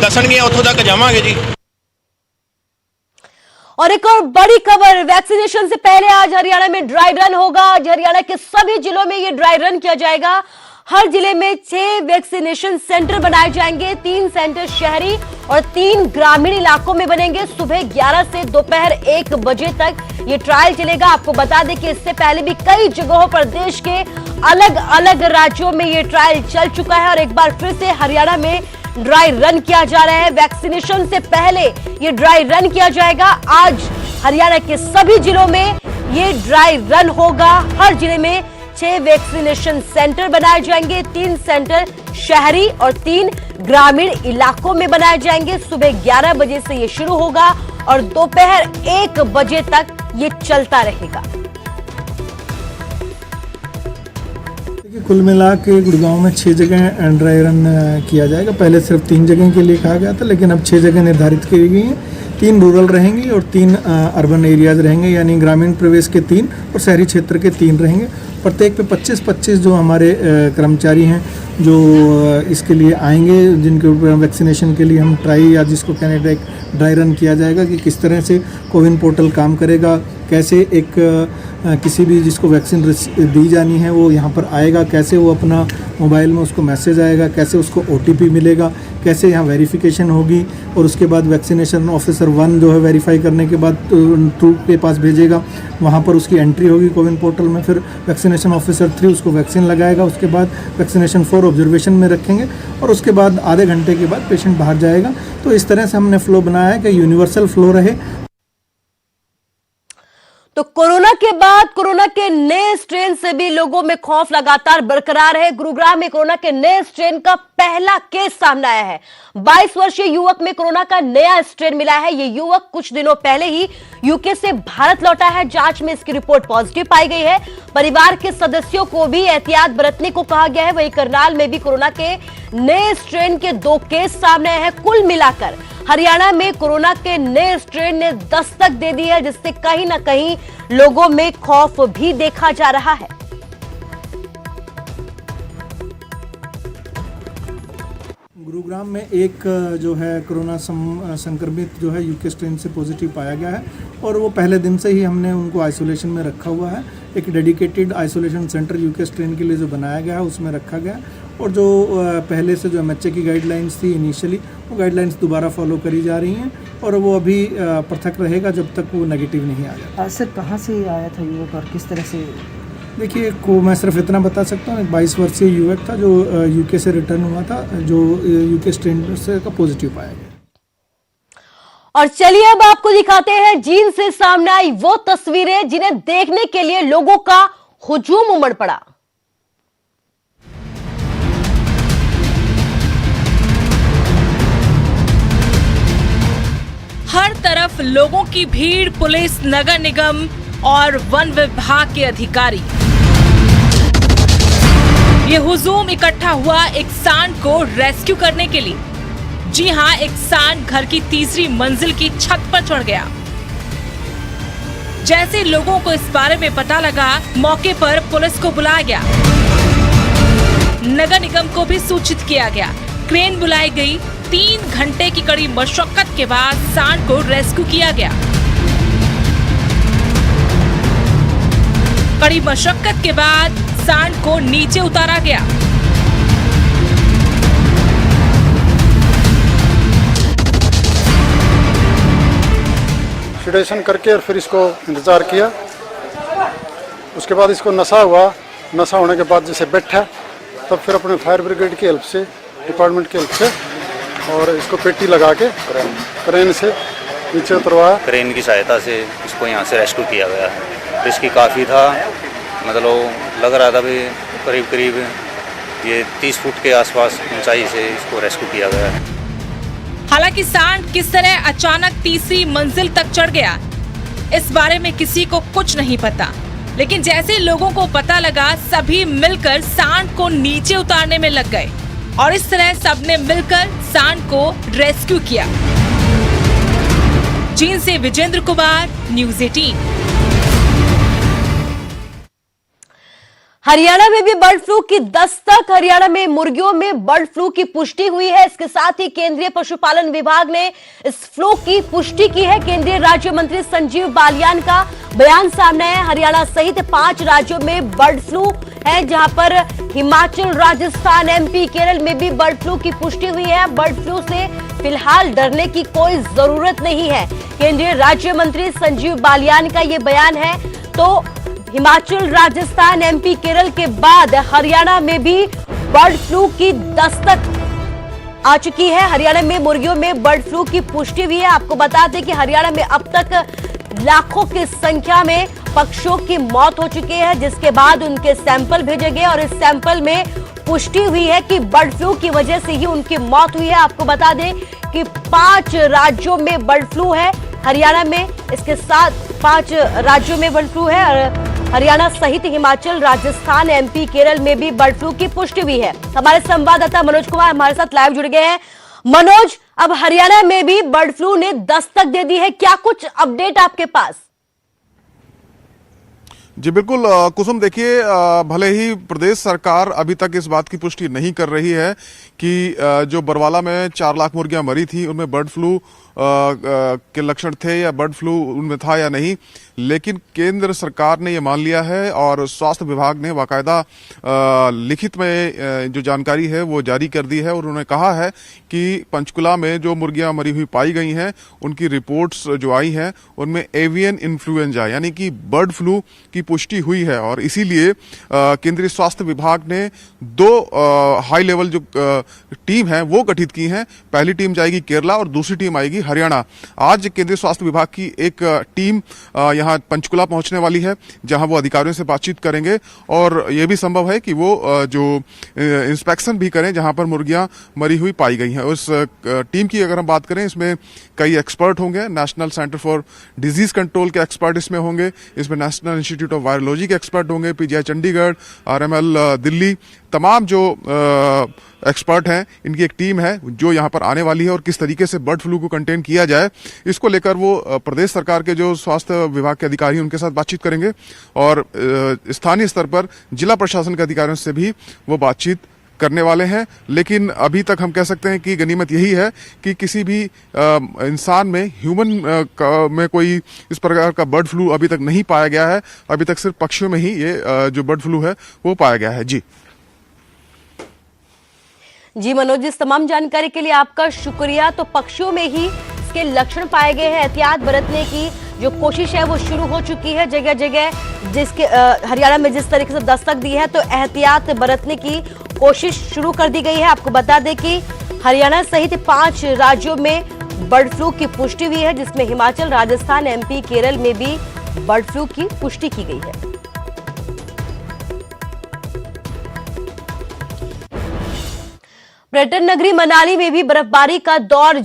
ਦੱਸਣਗੇ ਉੱਥੋਂ ਤੱਕ ਜਾਵਾਂਗੇ जी। और एक और बड़ी खबर, वैक्सीनेशन से पहले आज हरियाणा में ड्राई रन होगा। आज हरियाणा के सभी जिलों में ये ड्राई रन किया जाएगा। हर जिले में 6 वैक्सीनेशन सेंटर बनाए जाएंगे। 3 सेंटर शहरी और 3 ग्रामीण इलाकों में बनेंगे। सुबह 11 से दोपहर 1 बजे तक ये ट्रायल चलेगा। आपको बता दें कि इससे पहले भी कई जगहों पर देश के अलग अलग राज्यों में ये ट्रायल चल चुका है और एक बार फिर से हरियाणा में ड्राई रन किया जा रहा है। वैक्सीनेशन से पहले ये ड्राई रन किया जाएगा। आज हरियाणा के सभी जिलों में ये ड्राई रन होगा। हर जिले में 6 वैक्सीनेशन सेंटर बनाए जाएंगे। 3 सेंटर शहरी और 3 ग्रामीण इलाकों में बनाए जाएंगे। सुबह 11 बजे से ये शुरू होगा और दोपहर 1 बजे तक ये चलता रहेगा। कुल मिला के गुड़गांव में 6 जगह ड्राई रन किया जाएगा। पहले सिर्फ 3 जगह के लिए कहा गया था, लेकिन अब 6 जगह निर्धारित की गई हैं। 3 रूरल रहेंगी और 3 अर्बन एरियाज रहेंगे, यानी ग्रामीण प्रवेश के 3 और शहरी क्षेत्र के 3 रहेंगे। प्रत्येक पे 25-25 जो हमारे कर्मचारी हैं जो इसके लिए आएंगे, जिनके ऊपर वैक्सीनेशन के लिए हम ट्राई या जिसको कहने एक ड्राई रन किया जाएगा कि किस तरह से कोविन पोर्टल काम करेगा, कैसे एक किसी भी जिसको वैक्सीन दी जानी है वो यहाँ पर आएगा, कैसे वो अपना मोबाइल में उसको मैसेज आएगा, कैसे उसको OTP मिलेगा, कैसे यहाँ वेरिफिकेशन होगी और उसके बाद वैक्सीनेशन ऑफिसर 1 जो है वेरीफाई करने के बाद ट्रू के पास भेजेगा, वहाँ पर उसकी एंट्री होगी कोविन पोर्टल में। फिर वैक्सीनेशन ऑफिसर 3 उसको वैक्सीन लगाएगा। उसके बाद वैक्सीनेशन 4 ऑब्जर्वेशन में रखेंगे और उसके बाद आधे घंटे के बाद पेशेंट बाहर जाएगा। तो इस तरह से हमने फ्लो बनाया है कि यूनिवर्सल फ्लो रहे। तो कोरोना के बाद कोरोना के नए स्ट्रेन से भी लोगों में खौफ लगातार बरकरार है। गुरुग्राम में कोरोना के नए स्ट्रेन का पहला केस सामने आया है। 22 वर्षीय युवक में कोरोना का नया स्ट्रेन मिला है। ये युवक कुछ दिनों पहले ही यूके से भारत लौटा है। जांच में इसकी रिपोर्ट पॉजिटिव पाई गई है। परिवार के सदस्यों को भी एहतियात बरतने को कहा गया है। वहीं करनाल में भी कोरोना के नए स्ट्रेन के 2 केस सामने आए हैं। कुल मिलाकर हरियाणा में कोरोना के नए स्ट्रेन ने दस्तक दे दी है, जिससे कहीं ना कहीं लोगों में खौफ भी देखा जा रहा है। गुरुग्राम में एक जो है कोरोना संक्रमित जो है यूके स्ट्रेन से पॉजिटिव पाया गया है और वो पहले दिन से ही हमने उनको आइसोलेशन में रखा हुआ है। एक dedicated isolation centre UK strain के लिए जो बनाया गया है उसमें रखा गया और जो पहले से जो MHA की गाइडलाइंस थी इनिशियली, वो गाइडलाइंस दोबारा फॉलो करी जा रही हैं और वो अभी पृथक रहेगा जब तक वो नेगेटिव नहीं आ जाता। सर कहाँ से आया था युवक और किस तरह से? देखिए को मैं सिर्फ इतना बता सकता हूँ, एक 22 वर्षीय युवक था जो यूके से रिटर्न हुआ था, जो यूके स्ट्रेन से का पॉजिटिव पाया गया। और चलिए अब आपको दिखाते हैं जींद से सामने आई वो तस्वीरें जिन्हें देखने के लिए लोगों का हुजूम उमड़ पड़ा। हर तरफ लोगों की भीड़, पुलिस, नगर निगम और वन विभाग के अधिकारी। ये हुजूम इकट्ठा हुआ एक सांड को रेस्क्यू करने के लिए। जी हां, एक सांड घर की 3री मंजिल की छत पर चढ़ गया। जैसे लोगों को इस बारे में पता लगा, मौके पर पुलिस को बुलाया गया। नगर निगम को भी सूचित किया गया। क्रेन बुलाई गई। 3 घंटे की कड़ी मशक्कत के बाद सांड को रेस्क्यू किया गया। कड़ी मशक्कत के बाद सांड को नीचे उतारा गया। सेडेशन करके और फिर इसको इंतजार किया। उसके बाद इसको नशा हुआ। नशा होने के बाद जैसे बैठा, तब फिर अपने फायर ब्रिगेड की हेल्प से, डिपार्टमेंट की हेल्प से और इसको पेटी लगा के क्रेन से नीचे उतरवाया। क्रेन की सहायता से इसको यहाँ से रेस्क्यू किया गया है। रिस्की काफ़ी था, मतलब लग रहा था भी करीब करीब ये 30 फुट के आसपास ऊंचाई से इसको रेस्क्यू किया गया है। हालांकि सांड किस तरह अचानक 3री मंजिल तक चढ़ गया, इस बारे में किसी को कुछ नहीं पता। लेकिन जैसे लोगों को पता लगा, सभी मिलकर सांड को नीचे उतारने में लग गए और इस तरह सबने मिलकर सांड को रेस्क्यू किया। जींद से विजेंद्र कुमार, न्यूज़ 18। हरियाणा में भी बर्ड फ्लू की दस्तक। हरियाणा में मुर्गियों में बर्ड फ्लू की पुष्टि हुई है। इसके साथ ही केंद्रीय पशुपालन विभाग ने इस फ्लू की पुष्टि की है। केंद्रीय राज्य मंत्री संजीव बालियान का बयान सामने है। हरियाणा सहित 5 राज्यों में बर्ड फ्लू है, जहां पर हिमाचल, राजस्थान, एमपी, केरल में भी बर्ड फ्लू की पुष्टि हुई है। बर्ड फ्लू से फिलहाल डरने की कोई जरूरत नहीं है। केंद्रीय राज्य मंत्री संजीव बालियान का यह बयान है। तो हिमाचल, राजस्थान, एमपी, केरल के बाद हरियाणा में भी बर्ड फ्लू की दस्तक आ चुकी है। हरियाणा में मुर्गियों में बर्ड फ्लू की पुष्टि हुई है। आपको बता दें कि हरियाणा में अब तक लाखों की संख्या में पक्षियों की मौत हो चुकी है, जिसके बाद उनके सैंपल भेजे गए और इस सैंपल में पुष्टि हुई है कि बर्ड फ्लू की वजह से ही उनकी मौत हुई है। आपको बता दें कि 5 राज्यों में बर्ड फ्लू है। हरियाणा में इसके साथ 5 राज्यों में बर्ड फ्लू है और हरियाणा सहित हिमाचल, राजस्थान, एमपी, केरल में भी बर्ड फ्लू की पुष्टि हुई है। हमारे संवाददाता मनोज कुमार हमारे साथ लाइव जुड़ गए हैं। मनोज, अब हरियाणा में भी बर्ड फ्लू ने दस्तक दे दी है, क्या कुछ अपडेट आपके पास? जी बिल्कुल कुसुम, देखिए भले ही प्रदेश सरकार अभी तक इस बात की पुष्टि नहीं कर रही है कि जो बरवाला में 4 लाख मुर्गियां मरी थी उनमें बर्ड फ्लू के लक्षण थे या बर्ड फ्लू उनमें था या नहीं, लेकिन केंद्र सरकार ने ये मान लिया है और स्वास्थ्य विभाग ने बाकायदा लिखित में जो जानकारी है वो जारी कर दी है और उन्होंने कहा है कि पंचकुला में जो मुर्गियां मरी हुई पाई गई हैं उनकी रिपोर्ट्स जो आई हैं उनमें एवियन इन्फ्लुएंजा यानी कि बर्ड फ्लू की पुष्टि हुई है और इसीलिए केंद्रीय स्वास्थ्य विभाग ने 2 हाई लेवल जो टीम है वो गठित की हैं। पहली टीम जाएगी केरला और दूसरी टीम आएगी हरियाणा। आज केंद्रीय स्वास्थ्य विभाग की एक टीम यहां पंचकुला पहुंचने वाली है, जहां वो अधिकारियों से बातचीत करेंगे और यह भी संभव है कि वो जो इंस्पेक्शन भी करें जहां पर मुर्गियां मरी हुई पाई गई हैं। उस टीम की अगर हम बात करें, इसमें कई एक्सपर्ट होंगे। National centre for disease control के एक्सपर्ट इसमें होंगे, इसमें नेशनल इंस्टीट्यूट ऑफ वायरोलॉजी के एक्सपर्ट होंगे, पीजीआई चंडीगढ़, आरएमएल दिल्ली, तमाम जो एक्सपर्ट हैं इनकी एक टीम है जो यहां पर आने वाली है और किस तरीके से बर्ड फ्लू को कंटेन किया जाए इसको लेकर वो प्रदेश सरकार के जो स्वास्थ्य विभाग के अधिकारी हैं उनके साथ बातचीत करेंगे और स्थानीय स्तर पर जिला प्रशासन के अधिकारियों से भी वो बातचीत करने वाले हैं। लेकिन अभी तक हम कह सकते हैं कि गनीमत यही है कि किसी भी इंसान में, ह्यूमन में कोई इस प्रकार का बर्ड फ्लू अभी तक नहीं पाया गया है। अभी तक सिर्फ पक्षियों में ही ये जो बर्ड फ्लू है वो पाया गया है। जी मनोज, इस तमाम जानकारी के लिए आपका शुक्रिया। तो पक्षियों में ही इसके लक्षण पाए गए हैं। एहतियात बरतने की जो कोशिश है वो शुरू हो चुकी है जगह जगह। जिसके हरियाणा में जिस तरीके से दस्तक दी है तो एहतियात बरतने की कोशिश शुरू कर दी गई है। आपको बता दें कि हरियाणा सहित 5 राज्यों में बर्ड फ्लू की पुष्टि हुई है, जिसमें हिमाचल, राजस्थान, एमपी, केरल में भी बर्ड फ्लू की पुष्टि की गई है। पर्यटन नगरी मनाली में भी बर्फबारी का दौर